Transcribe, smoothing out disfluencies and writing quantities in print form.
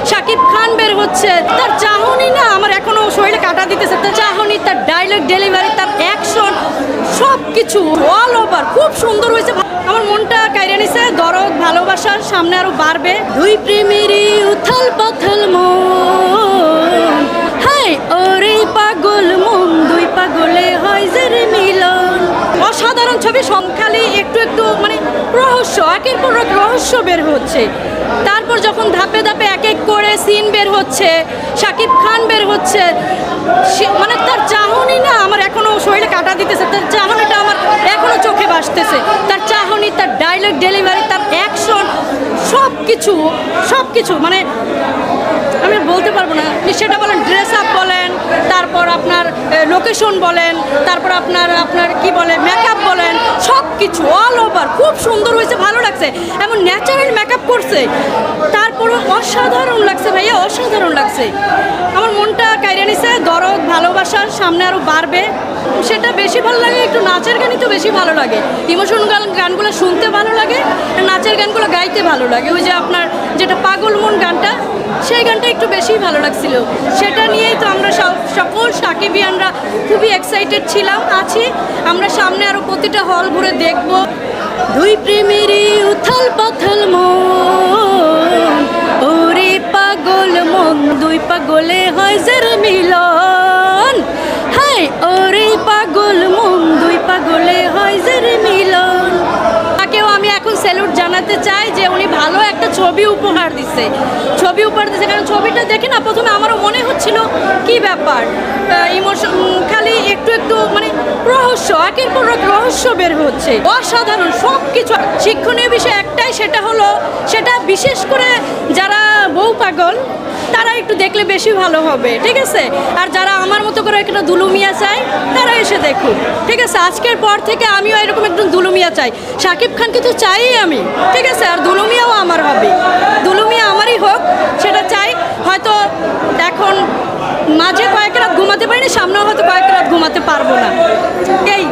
শাকিব খান বের হচ্ছে, তার চাহনি না আমার এখনো শরীরে কাটা দিতেছে। তার চাহনি, তার ডায়লগ ডেলিভারি, তার অ্যাকশন সব কিছু অল ওভার খুব সুন্দর হয়েছে। আমার মনটা কাইরা নিছে। দরদ ভালোবাসার সামনে আরো বাড়বে। দুই প্রেমেরই উথাল পাথাল মন, হাই ওরে পাগল মন, দুই পাগলে হয় যে রে মিলন। অসাধারণ ছবি, সংখ্যালি একটু একটু মানে রহস্য, একের পর এক রহস্য বের হচ্ছে। তারপর যখন ধাপে ধাপে এক এক করে সিন বের হচ্ছে, শাকিব খান বের হচ্ছে, মানে তার চাহনি না আমার এখনো শরীরে কাটা দিতেছে। তার চাহনিটা আমার এখনো চোখে ভাসতেছে। তার চাহনি, তার ডায়লগ ডেলিভারি, তার অ্যাকশন সব কিছু মানে আমি বলতে পারবো না। সেটা বলেন ড্রেস আপ বলেন, তারপর আপনার লোকেশন বলেন, তারপর আপনার কি বলে মেকআপ বলেন, সব কিছু অল ওভার খুব সুন্দর হয়েছে, ভালো লাগছে। এমন ন্যাচারাল মেকআপ করছে, তারপরে অসাধারণ লাগছে ভাইয়া, অসাধারণ লাগছে। আমার মনটা কাইরা নিছে। দরদ ভালোবাসার সামনে আরও বাড়বে, সেটা বেশি ভালো লাগে। একটু নাচের গানই তো বেশি ভালো লাগে। ইমোশন গানগুলো শুনতে ভালো লাগে, নাচের গানগুলো গাইতে ভালো লাগে। ওই যে আপনার যেটা পাগল মন গানটা, সেই গানটা একটু বেশি ভালো লাগছিল। সেটা নিয়েই তো আমরা সকল সাকিবিয়ানরা খুবই এক্সাইটেড ছিলাম, আছি। আমরা সামনে আরও প্রতিটা হল ঘুরে দেখব। দুই প্রেমেরই উথাল পাথাল মন, ওরে পাগল মন, দুই পাগলে হয় যে রে মিলন, হাই ওরে পাগল মন, দুই পাগলে হয় যে রে মিলন। তাকেও আমি এখন স্যালুট জানাতে চাই যে উনি ভালো একটা ছবি উপহার দিচ্ছে। কারণ ছবিটা দেখে না প্রথমে আমারও মনে হচ্ছিল কি ব্যাপার, ইমোশন খালি একটু একটু মানে রহস্য, একের পর এক রহস্য বের হচ্ছে। অসাধারণ সব কিছু। শিক্ষণীয় বিষয় একটাই, সেটা হলো, সেটা বিশেষ করে যারা বউ পাগল তারা একটু দেখলে বেশি ভালো হবে, ঠিক আছে? আর যারা আমার মতো করে একটা দুলুমিয়া চায় তারা এসে দেখুন, ঠিক আছে? আজকের পর থেকে আমিও এরকম একটু দুলুমিয়া চাই। শাকিব খানকে তো চাই আমি, ঠিক আছে? আর দুলুমিয়াও আমার হবে, দুলুমিয়া আমারই হোক, সেটা চাই। হয়তো এখন মাঝে কয়েক রাত ঘুমাতে পারিনি, সামনেও হয়তো কয়েক রাত ঘুমাতে পারবো না, এই